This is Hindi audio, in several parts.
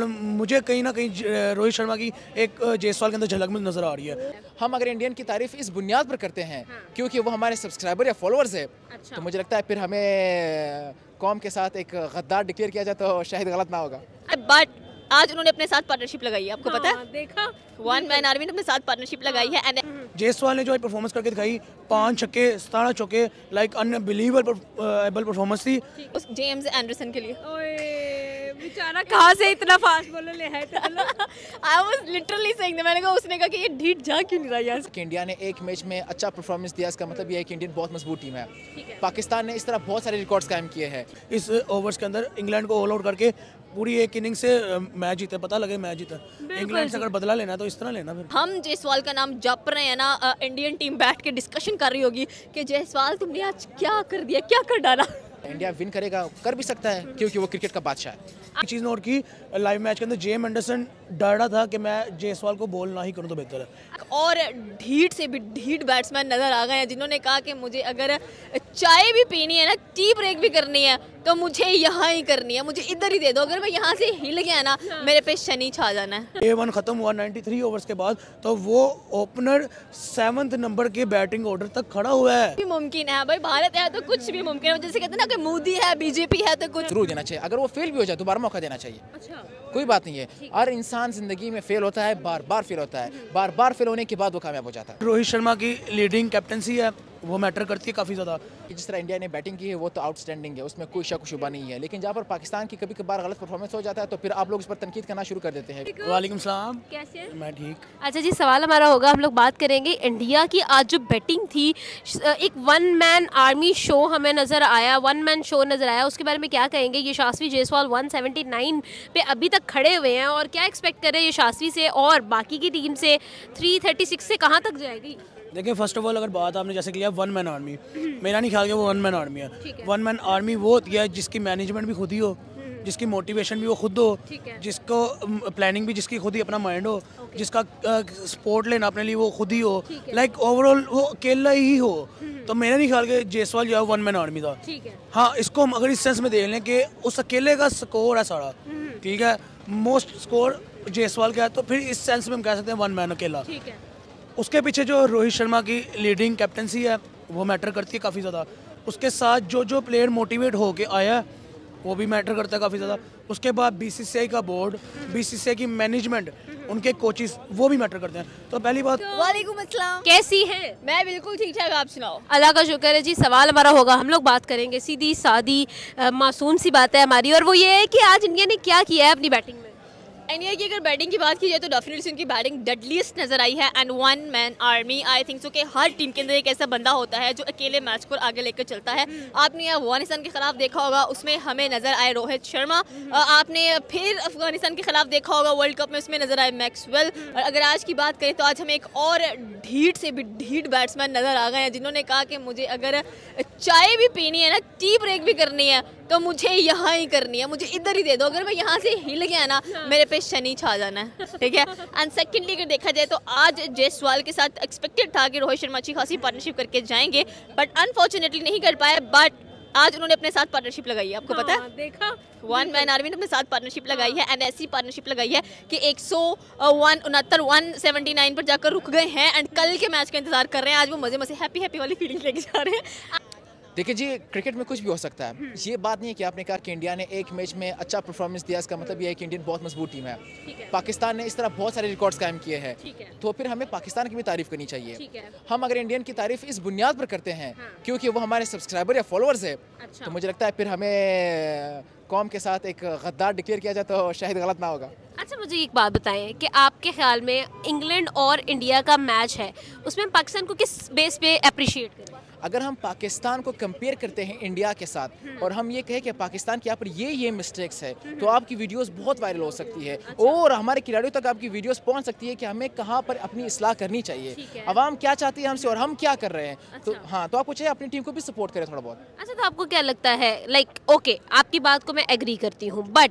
मुझे कहीं ना कहीं रोहित शर्मा की एक जायसवाल के अंदर झलक में नजर आ रही है। हम अगर इंडियन की तारीफ इस बुनियाद पर करते हैं क्योंकि वो हमारे सब्सक्राइबर या फॉलोअर्स है, तो मुझे लगता है फिर हमें कौम के साथ एक गद्दार डिक्लेयर किया जाए तो शायद गलत ना होगा। बट आज उन्होंने अपने साथ पार्टनरशिप लगाई है, आपको पता है? देखा वन मैन आर्मी ने अपने साथ पार्टनरशिप लगाई है। एंड जायसवाल ने जो परफॉर्मेंस करके दिखाई, 5 छक्के 17 चौके, लाइक अनबिलीवेबल परफॉर्मेंस थी उस जेम्स एंडरसन के लिए ओए बेचारा कहाँ से इतना फास्ट बॉलर ले है। I was literally saying that, मैंने कहा उसने कहा कि ये ढीठ जा क्यों नहीं रहा यार। कि इंडिया ने एक मैच में अच्छा परफॉर्मेंस दिया, इसका मतलब ये है कि इंडियन बहुत मजबूत टीम है। पाकिस्तान ने इस तरह बहुत सारे रिकॉर्ड्स कायम किए हैं। इस ओवर्स के अंदर इंग्लैंड को ऑल आउट करके पूरी एक इनिंग से मैच जीते, पता लगे मैच जीता। इंग्लैंड से अगर बदला लेना तो इस तरह लेना। फिर हम जायसवाल का नाम जप रहे हैं ना, इंडियन टीम बैठ के डिस्कशन कर रही होगी कि जायसवाल तुमने आज क्या कर दिया, क्या कर डाला। इंडिया विन करेगा, कर भी सकता है क्योंकि वो क्रिकेट का बादशाह है। एक चीज़ नोट की, लाइव मैच के अंदर जेम एंडरसन डर रहा था कि मैं जायसवाल को बॉल ना ही करूं तो बेहतर है। और ढीठ से भी ढीठ बैट्समैन नजर आ गए हैं जिन्होंने कहा कि मुझे अगर चाय भी पीनी है ना, टी ब्रेक भी करनी है, तो मुझे यहाँ ही करनी है, मुझे इधर ही दे दो। अगर मैं यहाँ से हिल गया ना, मेरे पे शनि छा जाना है। A1 खत्म हुआ 93 ओवर्स के बाद, तो वो ओपनर 7th नंबर के बैटिंग ऑर्डर तक खड़ा हुआ है। भी मुमकिन है भाई, भारत है तो कुछ भी मुमकिन है। जैसे कहते हैं ना कि मोदी है, बीजेपी है तो कुछ जरूर देना चाहिए। अगर वो फेल भी हो जाए दोबारा मौका देना चाहिए। कोई बात नहीं है, हर इंसान जिंदगी में फेल होता है, बार बार फेल होता है, बार बार फेल होने के बाद वो कामयाब हो जाता है। रोहित शर्मा की लीडिंग कैप्टनसी है, वो मैटर करती है काफ़ी ज़्यादा। जिस तरह इंडिया ने बैटिंग की है वो तो आउटस्टैंडिंग है, उसमें कोई शक शुबा नहीं है। लेकिन जहाँ पर पाकिस्तान की कभी कभार गलत परफॉर्मेंस हो जाता है तो फिर आप लोग इस पर तनकीद करना शुरू कर देते हैं। वालेकुम सलाम, कैसे? मैं ठीक। अच्छा जी, सवाल हमारा होगा, हम लोग बात करेंगे इंडिया की। आज जो बैटिंग थी, एक वन मैन आर्मी शो हमें नज़र आया, वन मैन शो नज़र आया, उसके बारे में क्या कहेंगे? यशस्वी जायसवाल 179 पे अभी तक खड़े हुए हैं और क्या एक्सपेक्ट कर रहे हैं यशस्वी से और बाकी की टीम से? 336 से कहाँ तक जाएगी? देखिए, फर्स्ट ऑफ ऑल अगर बात आपने जैसे किया वन मैन आर्मी, मेरा नहीं ख्याल कि वो वन मैन आर्मी है। वन मैन आर्मी वो होती है जिसकी मैनेजमेंट भी खुद ही हो, जिसकी मोटिवेशन भी वो खुद हो, जिसको प्लानिंग भी जिसकी खुद ही अपना माइंड हो, जिसका सपोर्ट लेना अपने लिए वो खुद ही हो, लाइक ओवरऑल वो अकेला ही हो। तो मेरा नहीं ख्याल कि जायसवाल जो है वन मैन आर्मी था। हाँ, इसको हम अगर इस सेंस में देख लें कि उस अकेले का स्कोर है सारा, ठीक है, मोस्ट स्कोर जायसवाल का है, तो फिर इस सेंस में हम कह सकते हैं वन मैन अकेला। उसके पीछे जो रोहित शर्मा की लीडिंग कैप्टनसी है वो मैटर करती है काफ़ी ज़्यादा। उसके साथ जो प्लेयर मोटिवेट होके आया है वो भी मैटर करता है काफ़ी ज़्यादा। उसके बाद बीसीसीआई का बोर्ड, बीसीसीआई की मैनेजमेंट, उनके कोचेस, वो भी मैटर करते हैं। तो पहली बात, वालेकुम अस्सलाम, कैसी हैं? मैं बिल्कुल ठीक ठाक, आप सुनाओ? अल्लाह का शुक्र है जी। सवाल हमारा होगा, हम लोग बात करेंगे सीधी सादी मासूम सी बात है हमारी, और वो ये है कि आज इंडिया ने क्या किया है अपनी बैटिंग में। इंडिया की अगर बैटिंग की बात की जाए तो डेफिनेटली उनकी बैटिंग डेडलीस्ट नजर आई है। And one man army, I think so कि हर टीम के अंदर एक ऐसा बंदा होता है जो अकेले मैच को आगे लेकर चलता है। आपने अफगानिस्तान के खिलाफ देखा होगा, उसमें हमें नजर आए रोहित शर्मा। आपने फिर अफगानिस्तान के खिलाफ देखा होगा वर्ल्ड कप में, उसमें नजर आए मैक्सवेल। और अगर आज की बात करें तो आज हमें एक और ढीठ से भी ढीठ बैट्समैन नजर आ गए हैं जिन्होंने कहा कि मुझे अगर चाय भी पीनी है ना, टी ब्रेक भी करनी है, तो मुझे यहाँ ही करनी है, मुझे इधर ही दे दो। अगर मैं यहाँ से हिल गया ना, मेरे पे शनि छा जाना है, ठीक है। एंड सेकेंडली अगर देखा जाए तो आज जायसवाल के साथ एक्सपेक्टेड था कि रोहित शर्मा अच्छी खासी पार्टनरशिप करके जाएंगे, बट अनफॉर्चुनेटली नहीं कर पाए। बट आज उन्होंने अपने साथ पार्टनरशिप लगाई है, आपको पता है? देखा, वन मैन आर्मी ने अपने साथ पार्टनरशिप लगाई है। एंड ऐसी पार्टनरशिप लगाई है कि 179 पर जाकर रुक गए हैं एंड कल के मैच का इंतजार कर रहे हैं। आज वो मजे मजे हैप्पी वाली फीलिंग लेके जा रहे हैं। देखिए जी, क्रिकेट में कुछ भी हो सकता है। ये बात नहीं है कि आपने कहा कि इंडिया ने एक मैच में अच्छा परफॉर्मेंस दिया, इसका मतलब ये है कि इंडियन बहुत मजबूत टीम है। पाकिस्तान ने इस तरह बहुत सारे रिकॉर्ड्स कायम किए हैं, तो फिर हमें पाकिस्तान की भी तारीफ करनी चाहिए। हम अगर इंडियन की तारीफ इस बुनियाद पर करते हैं क्योंकि वो हमारे सब्सक्राइबर या फॉलोअर्स है, तो मुझे लगता है फिर हमें कौम के साथ एक गद्दार डिक्लेयर किया जाए तो शायद गलत ना होगा। अच्छा, मुझे एक बात बताएं कि आपके ख्याल में इंग्लैंड और इंडिया का मैच है, उसमें हम पाकिस्तान को किस बेस पे अप्रिशिएट करें? अगर हम पाकिस्तान को कंपेयर करते हैं इंडिया के साथ और हम ये कहें कि पाकिस्तान के यहाँ पर ये मिस्टेक्स है, तो आपकी वीडियोस बहुत वायरल हो सकती है और हमारे खिलाड़ियों तक आपकी वीडियोस पहुंच सकती है कि हमें कहाँ पर अपनी इस्लाह करनी चाहिए, अवाम क्या चाहती है हमसे और हम क्या कर रहे हैं। तो हाँ, तो आपको चाहिए अपनी टीम को भी सपोर्ट करें थोड़ा बहुत। अच्छा, तो आपको क्या लगता है, लाइक ओके, आपकी बात को मैं एग्री करती हूँ, बट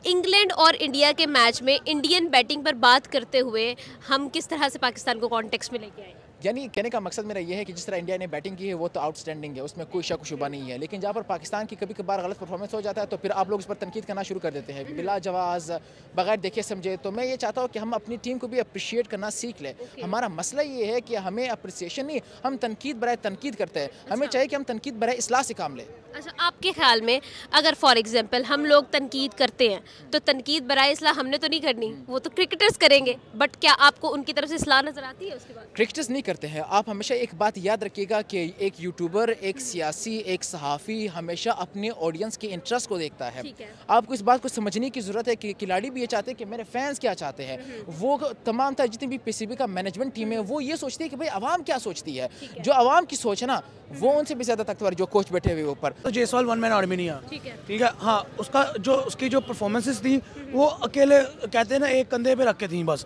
इंग्लैंड और इंडिया के मैच में इंडियन बैटिंग पर बात करते हुए हम किस तरह से पाकिस्तान को कॉन्टेक्स्ट में लेके आए? यानी कहने का मकसद मेरा ये है कि जिस तरह इंडिया ने बैटिंग की है वो तो आउटस्टैंडिंग है, उसमें कोई शक शुबा नहीं है, लेकिन जहाँ पर पाकिस्तान की कभी कभार गलत परफॉर्मेंस हो जाता है तो फिर आप लोग उस पर तनकीद करना शुरू कर देते हैं बिला जवाज़, बगैर देखे समझे। तो मैं ये चाहता हूँ कि हम अपनी टीम को भी अप्रिशिएट करना सीख लें। हमारा मसला ये है कि हमें अप्रिसिएशन नहीं, हम तनकीद बराए तनकीद करते हैं। हमें चाहिए कि हम तनकीद बराए इस्लाह से काम लें। अच्छा, आपके ख्याल में अगर फॉर एग्जांपल हम लोग तनकीद करते हैं तो तनकीद बराए इस्लाह हमने तो नहीं करनी, वो तो क्रिकेटर्स करेंगे, बट क्या आपको उनकी तरफ से इस्लाह नजर आती है उसके बाद? क्रिकेटर्स नहीं करते हैं। आप हमेशा एक बात याद रखिएगा कि एक यूट्यूबर, एक सियासी, एक सहाफ़ी हमेशा अपने ऑडियंस के इंटरेस्ट को देखता है। आपको इस बात को समझने की ज़रूरत है कि खिलाड़ी भी ये चाहते हैं कि मेरे फैंस क्या चाहते हैं। वो तमाम तरह जितनी भी पीसीबी का मैनेजमेंट टीम है वो ये सोचती है कि भाई आवाम क्या सोचती है। जो आवाम की सोच है ना वो उनसे भी ज़्यादा ताकतवर जो कोच बैठे हुए ऊपर। तो जायसवाल वन मैन आर्मी नहीं है, ठीक है। हाँ, उसकी जो परफॉर्मेंसेस थी वो अकेले कहते हैं ना एक कंधे पे रख के थी बस,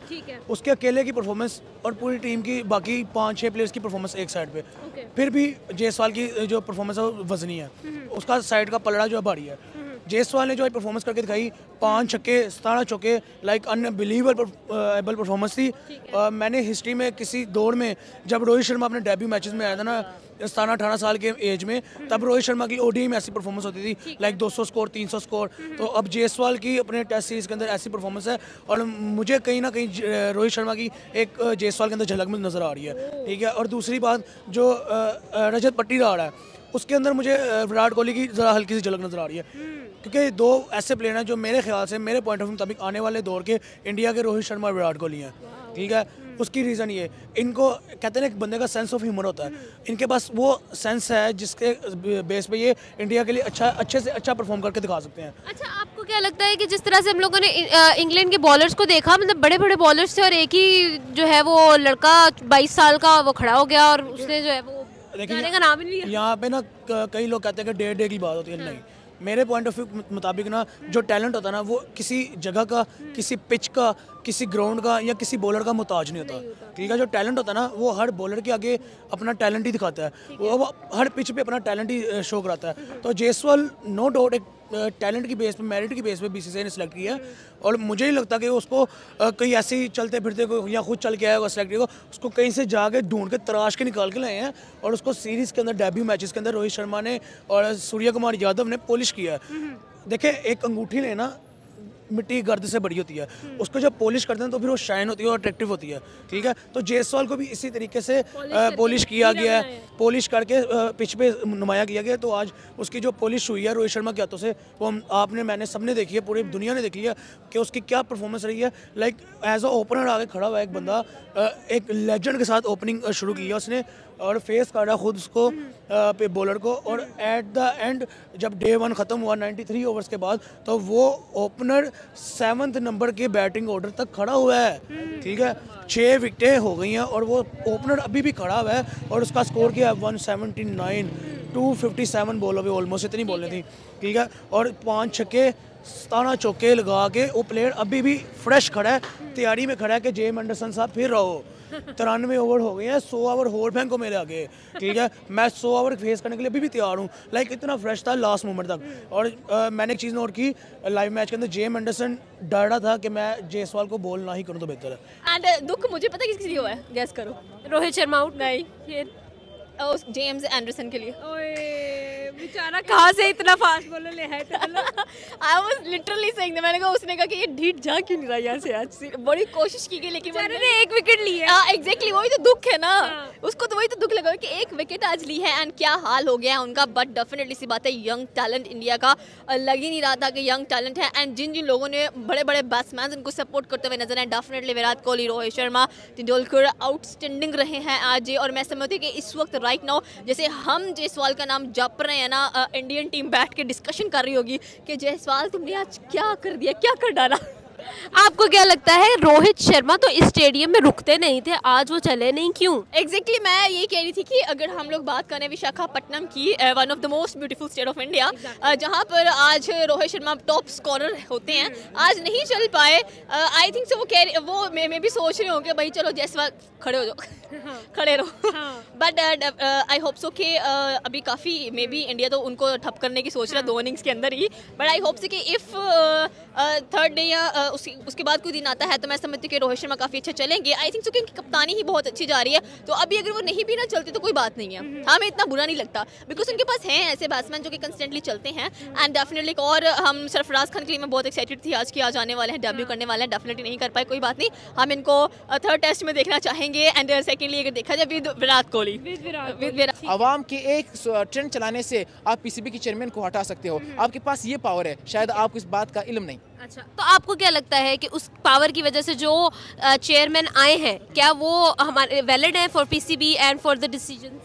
उसके अकेले की परफॉर्मेंस और पूरी टीम की बाकी 5-6 प्लेयर्स की परफॉर्मेंस एक साइड पे। फिर भी जायसवाल की जो परफॉर्मेंस है वो वजनी है, उसका साइड का पलड़ा जो है भारी है। जायसवाल ने जो परफॉर्मेंस करके दिखाई, 5 छक्के 17 चौके, लाइक अनबिलीवेबल परफॉर्मेंस थी। मैंने हिस्ट्री में किसी दौर में जब रोहित शर्मा अपने डेब्यू मैचेस में आया था ना 17-18 साल के एज में, तब रोहित शर्मा की ओडीआई में ऐसी परफॉर्मेंस होती थी, लाइक 200 स्कोर 300 स्कोर। तो अब जायसवाल की अपने टेस्ट सीरीज के अंदर ऐसी परफॉर्मेंस है और मुझे कहीं ना कहीं रोहित शर्मा की एक जायसवाल के अंदर झलक में नज़र आ रही है, ठीक है। और दूसरी बात जो रजत पट्टीदार है उसके अंदर मुझे विराट कोहली की ज़रा हल्की सी झलक नज़र आ रही है, क्योंकि दो ऐसे प्लेयर हैं जो मेरे ख्याल से, मेरे पॉइंट ऑफ व्यू मुताबिक आने वाले दौर के इंडिया के रोहित शर्मा और विराट कोहली हैं, ठीक है। उसकी रीज़न ये, इनको कहते हैं एक बंदे का सेंस ऑफ ह्यूमर होता है, इनके पास वो सेंस है जिसके बेस पे ये इंडिया के लिए अच्छे से अच्छा परफॉर्म करके दिखा सकते हैं। अच्छा, आपको क्या लगता है कि जिस तरह से हम लोगों ने इंग्लैंड के बॉलर्स को देखा, मतलब बड़े बड़े बॉलर्स थे और एक ही जो है वो लड़का 22 साल का वो खड़ा हो गया और उसने जो है वो जाने का नाम ही नहीं लिया। यहाँ पे ना कई लोग कहते हैं कि डेढ़ की बात होती है, नहीं। मेरे पॉइंट ऑफ व्यू मुताबिक ना जो टैलेंट होता है ना वो किसी जगह का, किसी पिच का, किसी ग्राउंड का या किसी बॉलर का मुताज नहीं होता, ठीक है। जो टैलेंट होता है ना वो हर बॉलर के आगे अपना टैलेंट ही दिखाता है, वो हर पिच पे अपना टैलेंट ही शो कराता है। तो जायसवाल नो डाउट एक टैलेंट की बेस पे, मेरिट की बेस पे बीसीसीआई ने सिलेक्ट किया है और मुझे नहीं लगता कि उसको कहीं ऐसे ही चलते फिरते को या खुद चल के आया होगा सिलेक्ट किया, उसको कहीं से जाके ढूंढ के तराश के निकाल के लाए हैं और उसको सीरीज़ के अंदर डेब्यू मैचेस के अंदर रोहित शर्मा ने और सूर्य कुमार यादव ने पॉलिश किया है। देखिए, एक अंगूठी लेना मिट्टी गर्द से बड़ी होती है, उसको जब पॉलिश करते हैं तो फिर वो शाइन होती है और अट्रैक्टिव होती है, ठीक है। तो जायसवाल को भी इसी तरीके से पॉलिश किया गया है, पॉलिश करके पिच पे नुमाया किया गया। तो आज उसकी जो पॉलिश हुई है रोहित शर्मा के हाथों से वो मैंने सबने देखी है, पूरी दुनिया ने देखी है कि उसकी क्या परफॉर्मेंस रही है। लाइक एज अ ओपनर आगे खड़ा हुआ एक बंदा, एक लेजेंड के साथ ओपनिंग शुरू की है उसने और फेस काटा खुद उसको पे बॉलर को, और एट द एंड जब डे 1 ख़त्म हुआ 93 ओवर्स के बाद, तो वो ओपनर 7th नंबर के बैटिंग ऑर्डर तक खड़ा हुआ है, ठीक है। 6 विकेटें हो गई हैं और वो ओपनर अभी भी खड़ा हुआ है और उसका स्कोर क्या है 179, 257 बॉलों पे ऑलमोस्ट इतनी बॉलें थी, ठीक है। और 5 छक्के 17 चौके लगा के वो प्लेयर अभी भी फ्रेश खड़ा है, तैयारी में खड़ा है कि जेम एंडरसन साहब फिर रहो। 93 ओवर हो गए हैं, 100 ओवर होल फेंको मेरे आगे, ठीक है। मैं 100 ओवर फेस करने के लिए अभी भी तैयार हूँ, लाइक इतना फ्रेश था लास्ट मोमेंट तक। और मैंने एक चीज़ नोट की लाइव मैच के अंदर, जेम एंडरसन डर रहा था कि मैं जायसवाल को बॉल ना ही करूँ तो बेहतर है। एंड दुख मुझे पता किसके लिए हुआ है, गैस करो। रोहित शर्मा आउट नहीं, फिर जेम्स एंडरसन के लिए। ओए बेचारा कहाँ से इतना फास्ट बॉलर ले है। आई वाज लिटरली सेइंग, मैंने कहा, उसने कहा कि ये ढीठ जा क्यों नहीं रहा यहाँ से आज, बड़ी कोशिश की गई लेकिन बेचारे ने 1 विकेट ली है। एग्जैक्टली, वही तो दुख है ना, उसको तो वही तो दुख लगा कि 1 विकेट आज ली है एंड क्या हाल हो गया है उनका। बट डेफिनेटली सी बात है, यंग टैलेंट इंडिया का लग ही नहीं रहा था कि यंग टैलेंट है। एंड जिन जिन लोगों ने बड़े बड़े बैट्समैन उनको सपोर्ट करते हुए नजर आए, डेफिनेटली विराट कोहली, रोहित शर्मा, तेंदुलकर आउटस्टैंडिंग रहे हैं आज ये। और मैं समझती हूँ कि इस वक्त राइट नाउ जैसे हम जायसवाल का नाम जप रहे हैं ना, इंडियन टीम बैठ के डिस्कशन कर रही होगी कि जायसवाल तुमने आज क्या कर दिया, क्या कर डाला। आपको क्या लगता है, रोहित शर्मा तो इस स्टेडियम में रुकते नहीं थे, आज वो चले नहीं, क्यों? एग्जैक्टली मैं ये कह रही थी कि अगर हम लोग बात करें विशाखापट्टनम की, one of the most beautiful state of India, जहाँ पर आज रोहित शर्मा टॉप स्कोरर होते हैं, आज नहीं चल पाए। आई थिंक सो वो मैं भी सोच रही हूँ कि भाई चलो जायसवाल खड़े हो जाओ, खड़े रहो। बट आई होप सो कि अभी काफ़ी मे बी इंडिया तो उनको ठप करने की सोच रहा है 2 इनिंग्स के अंदर ही। बट आई होप सो कि इफ़ 3rd डे या उसकी उसके बाद कोई दिन आता है तो मैं समझती हूँ कि रोहित शर्मा काफ़ी अच्छा चलेंगे। आई थिंक सो कि उनकी कप्तानी ही बहुत अच्छी जा रही है, तो अभी अगर वो नहीं भी ना चलते तो कोई बात नहीं है, हमें इतना बुरा नहीं लगता, बिकॉज उनके पास हैं ऐसे बैट्समैन जो कि कंस्टेंटली चलते हैं। एंड डेफिनेटली और हम सरफराज खान के लिए मैं बहुत एक्साइटेड थी आज कि आज आने वाले हैं, डेब्यू करने वाले हैं, डेफिनेटली नहीं कर पाए, कोई बात नहीं, हम इनको थर्ड टेस्ट में देखना चाहेंगे। एंड सेकेंडली अगर देखा जाए विद विराट कोहली, विद आवाम के एक ट्रेंड चलाने से आप पीसीबी के चेयरमैन को हटा सकते हो, आपके पास ये पावर है, शायद आपको इस बात का इल्म नहीं। अच्छा, तो आपको क्या लगता है कि उस पावर की वजह से जो चेयरमैन आए हैं, क्या वो हमारे वैलिड है for PCB and for the decisions?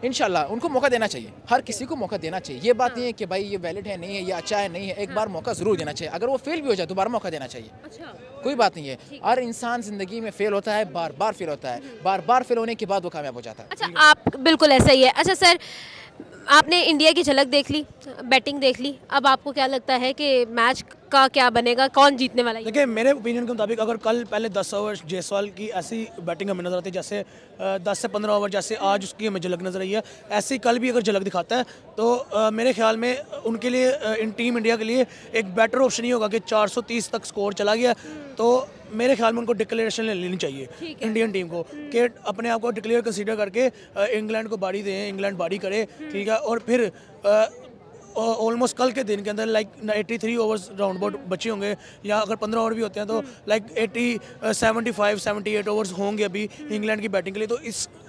इंशाल्लाह उनको मौका देना चाहिए, हर किसी को मौका देना चाहिए। ये बात नहीं है कि भाई ये वैलिड है नहीं है, ये अच्छा है नहीं है, एक बार मौका जरूर देना चाहिए। अगर वो फेल भी हो जाए दोबारा मौका देना चाहिए। अच्छा, कोई बात नहीं है, हर इंसान जिंदगी में फेल होता है, बार बार फेल होता है, बार बार फेल होने के बाद वो कामयाब हो जाता है। अच्छा, आप बिल्कुल ऐसा ही है। अच्छा सर, आपने इंडिया की झलक देख ली, बैटिंग देख ली, अब आपको क्या लगता है कि मैच का क्या बनेगा, कौन जीतने वाला है? देखिए मेरे ओपिनियन के मुताबिक अगर कल पहले 10 ओवर जायसवाल की ऐसी बैटिंग हमें नजर आती है, जैसे 10 से 15 ओवर जैसे आज उसकी हमें झलक नजर आई है, ऐसी कल भी अगर झलक दिखाता है तो मेरे ख्याल में उनके लिए इन टीम इंडिया के लिए एक बेटर ऑप्शन ही होगा कि 430 तक स्कोर चला गया, तो मेरे ख्याल में उनको डिक्लेरेशन लेनी चाहिए इंडियन टीम को कि अपने आप को डिक्लेयर कंसीडर करके इंग्लैंड को बारी दें, इंग्लैंड बारी करे, ठीक है, और फिर ऑलमोस्ट कल के दिन के अंदर लाइक 83 ओवर्स राउंड अबाउट बचे होंगे, या अगर 15 ओवर भी होते हैं तो लाइक 75-78 ओवर्स होंगे अभी इंग्लैंड की बैटिंग के लिए। तो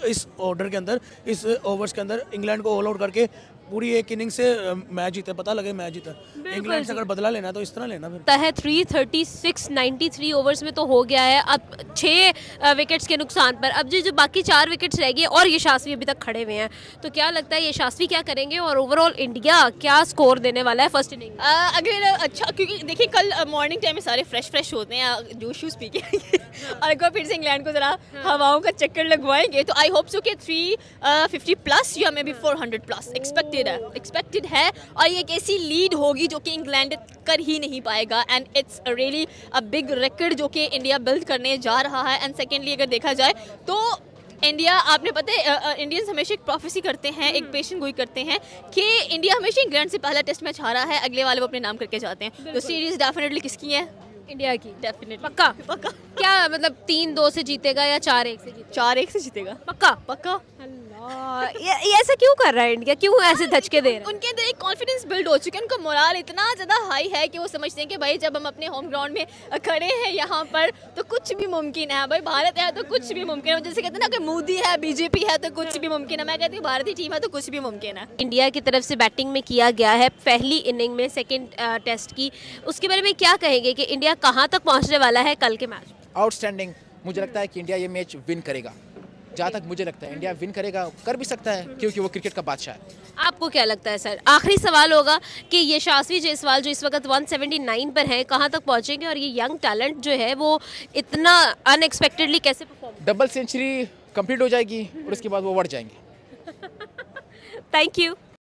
इस ऑर्डर के अंदर, इस ओवर्स के अंदर इंग्लैंड को ऑल आउट करके पूरी एक इनिंग से मैच जीते, पता लगे मैच जीता। इंग्लैंड से अगर बदला लेना तो इस तरह लेना फिर है। 336 93 ओवर्स में तो हो गया है, अब 6 विकेट्स के नुकसान पर अब जो बाकी 4 विकेट्स रह गए और यशस्वी अभी तक खड़े हुए हैं, तो क्या लगता है यशस्वी क्या करेंगे और ओवरऑल इंडिया क्या स्कोर देने वाला है फर्स्ट इनिंग? अगर अच्छा, क्योंकि देखिए कल मॉर्निंग टाइम में सारे फ्रेश होते हैं, जूस शूस पी के और एक बार फिर से इंग्लैंड को जरा हवाओं का चक्कर लगवाएंगे, तो आई होप सो कि 350 प्लस या मे बी 400 प्लस एक्सपेक्टेड है और ये एक ऐसी लीड होगी जो कि इंग्लैंड कर ही नहीं पाएगा। And it's really a big record जो कि इंडिया बिल्ड करने जा रहा है। एंड सेकेंडली अगर देखा जाए तो इंडिया, आपने पता है इंडियंस हमेशा एक प्रोफेसी करते हैं, एक पेशेंट गोई करते हैं कि इंडिया हमेशा इंग्लैंड से पहला टेस्ट मैच हारा है, अगले वाले वो अपने नाम करके जाते हैं। तो सीरीज डेफिनेटली किसकी है? इंडिया की। डेफिनेटली पक्का? पक्का। क्या मतलब 3-2 से जीतेगा या 4-1 से जीतेगा? 4-1 से जीतेगा। पक्का? पक्का। ये ऐसा क्यों कर रहा है इंडिया, क्यों ऐसे धचके दे रहा है? उनके अंदर एक कॉन्फिडेंस बिल्ड हो चुका है, उनका मोराल इतना ज़्यादा हाई है कि वो समझते हैं कि भाई जब हम अपने होम ग्राउंड में खड़े हैं यहाँ पर तो कुछ भी मुमकिन है। भाई भारत है तो कुछ भी मुमकिन है, जैसे कहते हैं ना कि मोदी है, बीजेपी है तो कुछ भी मुमकिन है, मैं कहती हूँ भारतीय टीम है तो कुछ भी मुमकिन है। इंडिया की तरफ से बैटिंग में किया गया है पहली इनिंग में सेकेंड टेस्ट की, उसके बारे में क्या कहेंगे कि इंडिया कहाँ तक पहुँचने वाला है कल के मैच? आउटस्टैंडिंग। मुझे लगता है कि इंडिया ये मैच विन करेगा, जहाँ तक मुझे लगता है इंडिया विन करेगा, कर भी सकता है क्योंकि वो क्रिकेट का बादशाह है। आपको क्या लगता है सर? आखिरी सवाल होगा कि यशस्वी जायसवाल जो इस वक्त 179 पर है, कहाँ तक पहुँचेंगे और ये यंग टैलेंट जो है वो इतना अनएक्सपेक्टेडली कैसे परफॉर्म? डबल सेंचुरी कंप्लीट हो जाएगी और उसके बाद वो बढ़ जाएंगे। Thank you.